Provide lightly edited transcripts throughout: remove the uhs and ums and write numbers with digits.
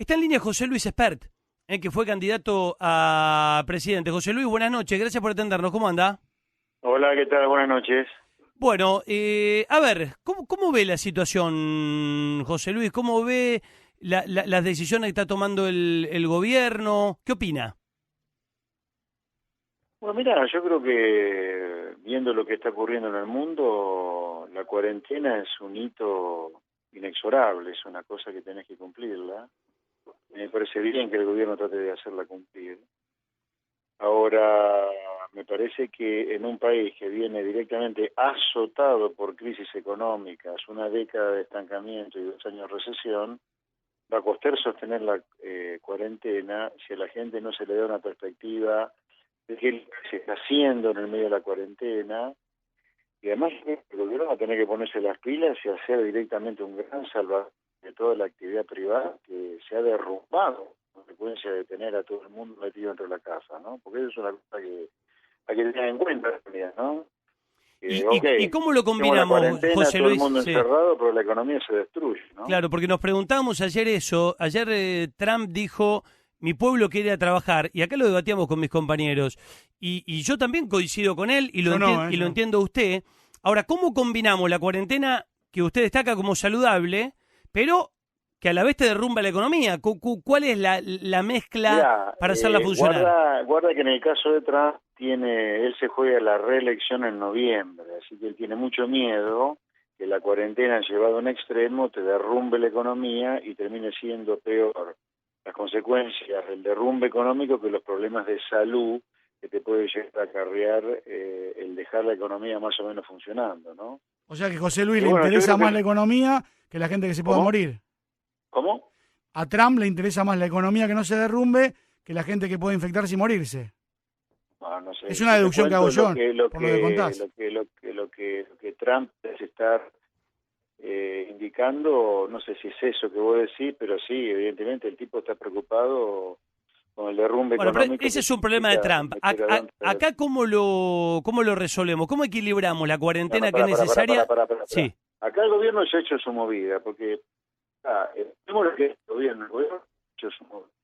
Está en línea José Luis Espert, que fue candidato a presidente. José Luis, buenas noches, gracias por atendernos. ¿Cómo anda? Hola, ¿qué tal? Buenas noches. Bueno, a ver, ¿cómo ve la situación, José Luis? ¿Cómo ve las decisiones que está tomando el gobierno? ¿Qué opina? Bueno, mira, yo creo que viendo lo que está ocurriendo en el mundo, la cuarentena es un hito inexorable, es una cosa que tenés que cumplirla. Me parece bien que el gobierno trate de hacerla cumplir. Ahora, me parece que en un país que viene directamente azotado por crisis económicas, una década de estancamiento y 2 años de recesión, va a costar sostener la cuarentena si a la gente no se le da una perspectiva de qué se está haciendo en el medio de la cuarentena. Y además el gobierno va a tener que ponerse las pilas y hacer directamente un gran salvador de toda la actividad privada que se ha derrumbado a consecuencia de tener a todo el mundo metido dentro de la casa, ¿no? Porque eso es una cosa que hay que tener en cuenta también, ¿no? ¿Y, Ok, y, y cómo lo tenemos la combinamos, cuarentena, José todo el Luis? mundo Sí. encerrado, pero la economía se destruye, ¿no? Claro, porque nos preguntamos ayer eso. Ayer Trump dijo, mi pueblo quiere ir a trabajar, y acá lo debatíamos con mis compañeros, y yo también coincido con él, y Yo no, y yo lo no. entiendo usted. Ahora, ¿cómo combinamos la cuarentena que usted destaca como saludable, pero que a la vez te derrumba la economía? ¿Cuál es la mezcla Mira, para hacerla funcionar? guarda que en el caso de Trump él se juega la reelección en noviembre, así que él tiene mucho miedo que la cuarentena llevada a un extremo te derrumbe la economía y termine siendo peor las consecuencias del derrumbe económico que los problemas de salud que te puede llegar a acarrear el dejar la economía más o menos funcionando, ¿no? O sea que José Luis Y le bueno, yo interesa creo más la que... economía que la gente que se pueda ¿Cómo? morir. ¿Cómo? A Trump le interesa más la economía que no se derrumbe que la gente que puede infectarse y morirse. No, no sé, Es una yo te deducción que hago cuento yo, por lo que contás. lo que Trump debe estar indicando, no sé si es eso que vos decís, pero sí, evidentemente el tipo está preocupado con el derrumbe Bueno, pero económico ese que es un problema de significa Trump. meter a dónde... Acá, ¿cómo lo resolvemos? ¿Cómo equilibramos la cuarentena que es necesaria? Para. Sí. Acá el gobierno ya ha hecho su movida, porque vemos lo que es el gobierno ha hecho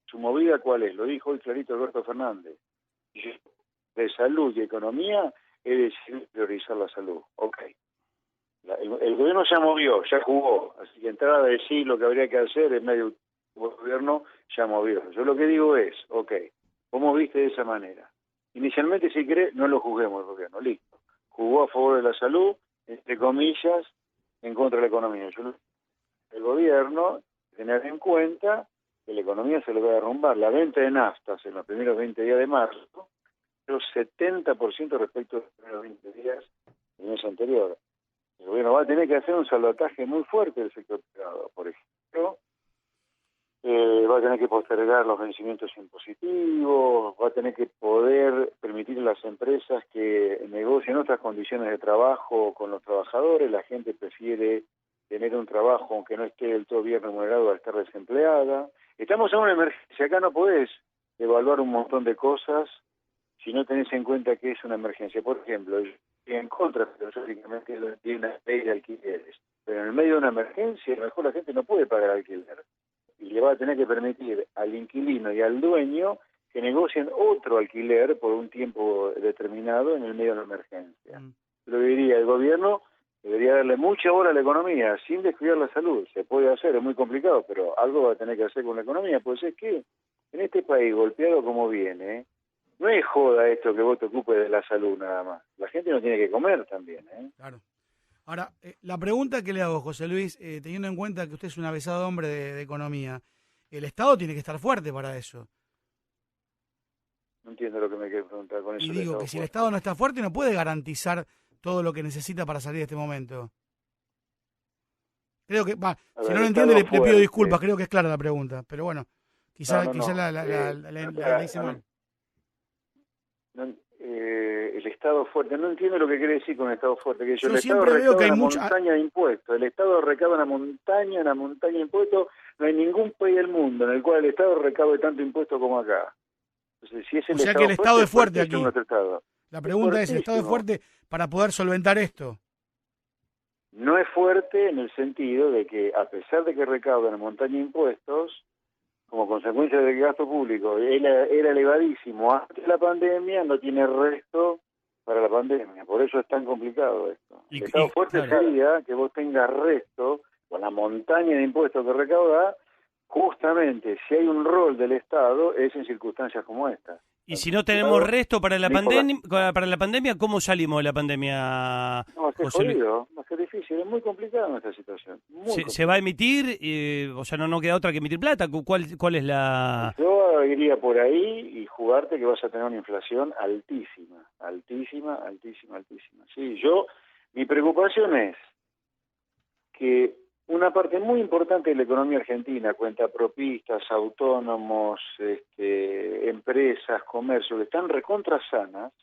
su movida, ¿cuál es? Lo dijo hoy clarito Alberto Fernández. De salud y economía es decidir priorizar la salud. Ok. El gobierno ya movió, ya jugó, así que entrar a decir lo que habría que hacer en medio del gobierno ya movió. Yo lo que digo es, ok, vos moviste de esa manera. Inicialmente, si querés, no lo juzguemos el gobierno, listo. Jugó a favor de la salud, entre comillas, en contra de la economía. El gobierno, tener en cuenta que la economía se le va a derrumbar. La venta de naftas en los primeros 20 días de marzo, pero 70% respecto a los primeros 20 días del mes anterior. El gobierno va a tener que hacer un salvataje muy fuerte del sector privado, por ejemplo. Va a tener que postergar los vencimientos impositivos, va a tener que poder permitir a las empresas que negocien otras condiciones de trabajo con los trabajadores. La gente prefiere tener un trabajo aunque no esté del todo bien remunerado al estar desempleada. Estamos en una emergencia, acá no podés evaluar un montón de cosas si no tenés en cuenta que es una emergencia. Por ejemplo, yo estoy en contra filosóficamente de una ley de alquileres, pero en el medio de una emergencia, a lo mejor la gente no puede pagar alquiler y le va a tener que permitir al inquilino y al dueño que negocien otro alquiler por un tiempo determinado en el medio de una emergencia. Lo diría el gobierno, debería darle mucha bola a la economía sin descuidar la salud. Se puede hacer, es muy complicado, pero algo va a tener que hacer con la economía, pues es que en este país golpeado como viene, no es joda esto que vos te ocupes de la salud nada más. La gente no tiene que comer también, ¿eh? Claro. Ahora, la pregunta que le hago, José Luis, teniendo en cuenta que usted es un avesado hombre de economía, el Estado tiene que estar fuerte para eso. No entiendo lo que me quiere preguntar con Y eso del digo Estado que si el fuerte. Estado no está fuerte, no puede garantizar todo lo que necesita para salir de este momento. Creo que, A si ver, no lo entiende, Estado le pido fuerte. disculpas, creo que es clara la pregunta. Pero bueno, No, quizá, no, quizá no. la hice mal. El Estado fuerte, no entiendo lo que quiere decir con Estado fuerte, que yo, el Yo Estado siempre veo que recauda hay una mucha... montaña de impuestos, el Estado recauda una montaña de impuestos, no hay ningún país del mundo en el cual el Estado recaude tanto impuesto como acá. Entonces, si es O el sea que el Estado Estado fuerte, es es fuerte fuertísimo aquí. nuestro Estado. La Es pregunta es, ¿el Estado es fuertísimo. fuerte para poder solventar esto? No es fuerte en el sentido de que, a pesar de que recauda una montaña de impuestos, consecuencia de que el gasto público era elevadísimo antes de la pandemia, no tiene resto para la pandemia. Por eso es tan complicado esto. El Estado fuerte claro, sería que vos tengas resto con la montaña de impuestos que recauda. Justamente, si hay un rol del Estado, es en circunstancias como esta. y si no tenemos resto para la pandemia, ¿cómo salimos de la pandemia, No, va a ser José Luis? jodido, va a ser difícil, es muy complicada nuestra situación. ¿Se va a emitir? O sea, no queda otra que emitir plata. ¿Cuál es la...? Yo iría por ahí y jugarte que vas a tener una inflación altísima, altísima, altísima, altísima. Sí, mi preocupación es que una parte muy importante de la economía argentina, cuentapropistas, autónomos, empresas, comercio, que están recontra sanas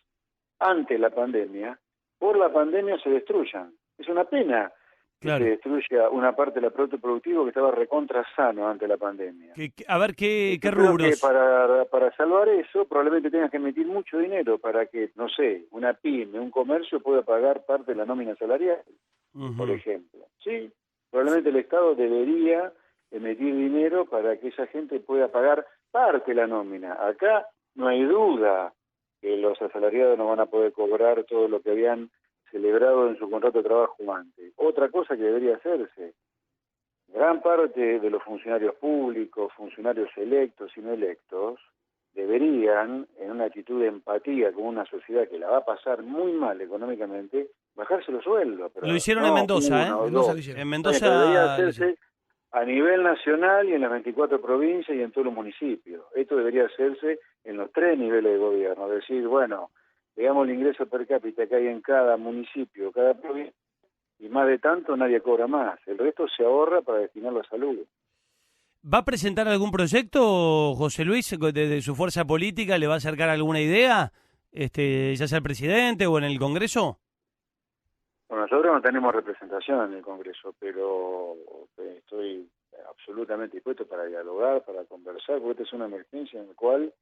ante la pandemia, por la pandemia se destruyan. Es una pena que se destruya una parte del producto productivo que estaba recontra sano ante la pandemia. A ver, ¿qué Yo rubros? creo que para salvar eso probablemente tengas que emitir mucho dinero para que, no sé, una pyme, un comercio pueda pagar parte de la nómina salarial, por ejemplo. Sí, probablemente el Estado debería emitir dinero para que esa gente pueda pagar parte de la nómina. Acá no hay duda que los asalariados no van a poder cobrar todo lo que habían celebrado en su contrato de trabajo antes. Otra cosa que debería hacerse, gran parte de los funcionarios públicos, funcionarios electos y no electos, deberían, en una actitud de empatía con una sociedad que la va a pasar muy mal económicamente, bajarse los sueldos. Pero lo hicieron en Mendoza, En Mendoza debería hacerse a nivel nacional y en las 24 provincias y en todos los municipios. Esto debería hacerse en los 3 niveles de gobierno. Es decir, bueno, digamos el ingreso per cápita que hay en cada municipio, cada provincia, y más de tanto nadie cobra más. El resto se ahorra para destinarlo a salud. ¿Va a presentar algún proyecto, José Luis, desde su fuerza política? ¿Le va a acercar alguna idea, ya sea el presidente o en el Congreso? Bueno, nosotros no tenemos representación en el Congreso, pero estoy absolutamente dispuesto para dialogar, para conversar, porque esta es una emergencia en la cual,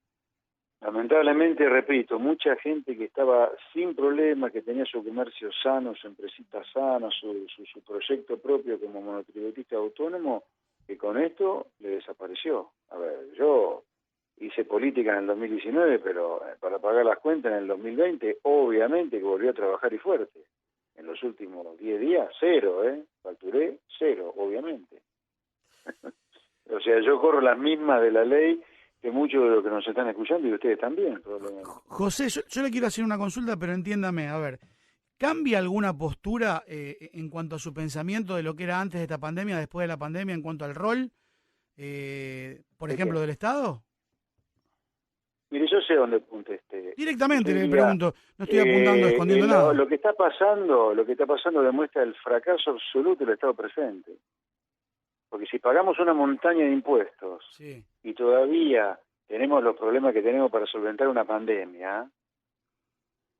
lamentablemente, repito, mucha gente que estaba sin problemas, que tenía su comercio sano, su empresita sana, su proyecto propio como monotributista autónomo, que con esto le desapareció. A ver, yo hice política en el 2019, pero para pagar las cuentas en el 2020, obviamente que volví a trabajar y fuerte. En los últimos 10 días, 0, facturé 0, obviamente. O sea, yo corro las mismas de la ley que muchos de los que nos están escuchando y ustedes también, probablemente. José, yo le quiero hacer una consulta, pero entiéndame, a ver, ¿cambia alguna postura en cuanto a su pensamiento de lo que era antes de esta pandemia, después de la pandemia, en cuanto al rol, por ejemplo, del Estado? Mire, yo sé dónde apunte Directamente le pregunto, no estoy apuntando, escondiendo nada. Lo que está pasando demuestra el fracaso absoluto del Estado presente. Porque si pagamos una montaña de impuestos y todavía tenemos los problemas que tenemos para solventar una pandemia,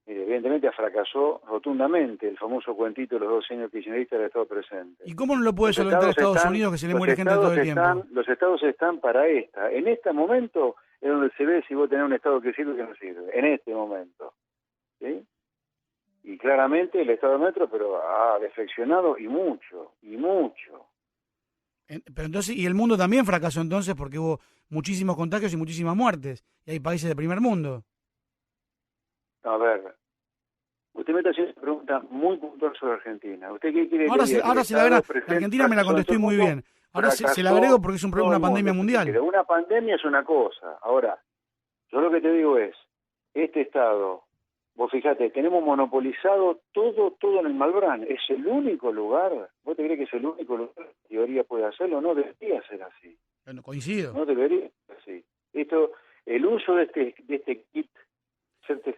evidentemente fracasó rotundamente el famoso cuentito de los 2 años kirchneristas del Estado presente. ¿Y cómo no lo puede solventar Estados Unidos, que se le muere gente todo el tiempo? Los estados están para en este momento es donde se ve si vos tenés un Estado que sirve o que no sirve, en este momento. ¿Sí? Y claramente el Estado nuestro, pero ha defeccionado y mucho, y mucho. Pero entonces, y el mundo también fracasó entonces porque hubo muchísimos contagios y muchísimas muertes, y hay países de primer mundo. A ver, usted me está haciendo una pregunta muy puntual sobre Argentina. ¿Usted qué quiere ahora decir? Ahora se la agrego, Argentina me la contestó muy bien. Ahora se la agrego porque es una pandemia mundial. Pero una pandemia es una cosa. Ahora, yo lo que te digo es, este Estado, vos fíjate, tenemos monopolizado todo en el Malbrán. Es el único lugar. ¿Vos te crees que es el único lugar que en teoría puede hacerlo? No debería ser así. Bueno, coincido. No debería ser así. El uso de este kit.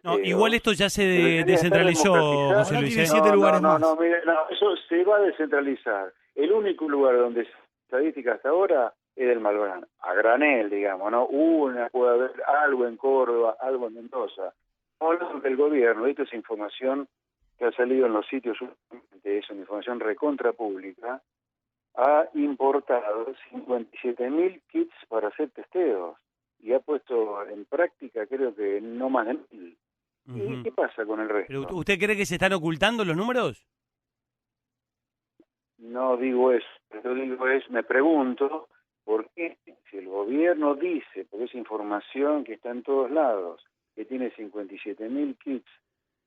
No, igual esto ya se descentralizó, José Luis. Tiene 7 lugares más. Mire, eso se va a descentralizar. El único lugar donde estadística hasta ahora es el Malbrán, a granel, digamos, ¿no? Puede haber algo en Córdoba, algo en Mendoza. Hablando del gobierno, esto es información que ha salido en los sitios, es una información recontra pública, ha importado 57.000 kits para hacer testeos y ha puesto en práctica, creo que no más de 1.000. ¿Y qué pasa con el resto? ¿Pero usted cree que se están ocultando los números? No digo eso, lo digo me pregunto Porque si el gobierno dice, porque es información que está en todos lados, que tiene 57.000 kits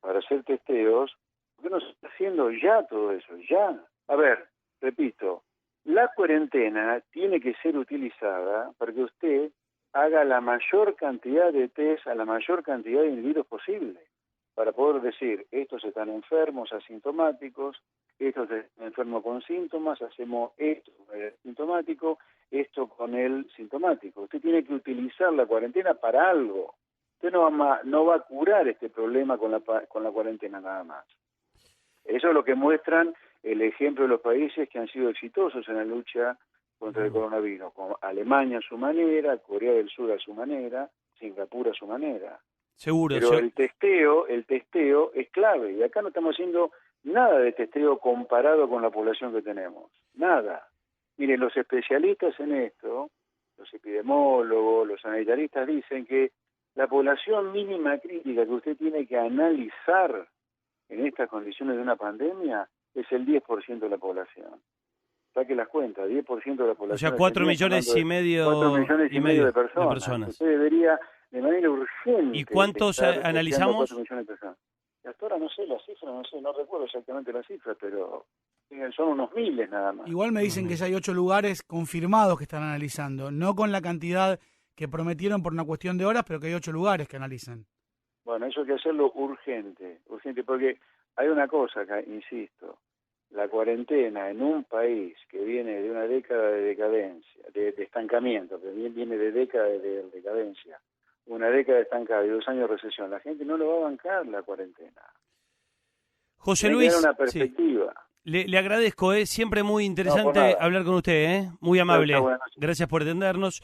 para hacer testeos, ¿por qué no se está haciendo ya todo eso? Ya. A ver, repito, la cuarentena tiene que ser utilizada para que usted haga la mayor cantidad de test a la mayor cantidad de individuos posible, para poder decir, estos están enfermos, asintomáticos, estos están enfermos con síntomas, hacemos esto con el sintomático, esto con el sintomático. Usted tiene que utilizar la cuarentena para algo. Usted no va a curar este problema con la cuarentena nada más. Eso es lo que muestran el ejemplo de los países que han sido exitosos en la lucha contra el coronavirus, como Alemania a su manera, Corea del Sur a su manera, Singapur a su manera. Seguro. Pero el testeo es clave, y acá no estamos haciendo nada de testeo comparado con la población que tenemos, nada. Miren, los especialistas en esto, los epidemiólogos, los sanitaristas dicen que la población mínima crítica que usted tiene que analizar en estas condiciones de una pandemia es el 10% de la población. Saque las cuentas, 10% de la población. O sea, 4 millones y medio de personas. Usted debería, de manera urgente... ¿Y cuántos analizamos? 4 millones de personas. Y hasta ahora no sé la cifra, no recuerdo exactamente la cifra, pero son unos miles nada más. Igual me dicen que ya hay 8 lugares confirmados que están analizando, no con la cantidad que prometieron por una cuestión de horas, pero que hay 8 lugares que analizan. Bueno, eso hay que hacerlo urgente, porque hay una cosa acá, insisto, la cuarentena en un país que viene de una década de decadencia, de estancamiento, que viene de década de decadencia, una década estancada y 2 años de recesión, la gente no lo va a bancar la cuarentena. José Luis, una perspectiva. Sí. Le agradezco, siempre muy interesante hablar con usted, muy amable. Gracias por atendernos.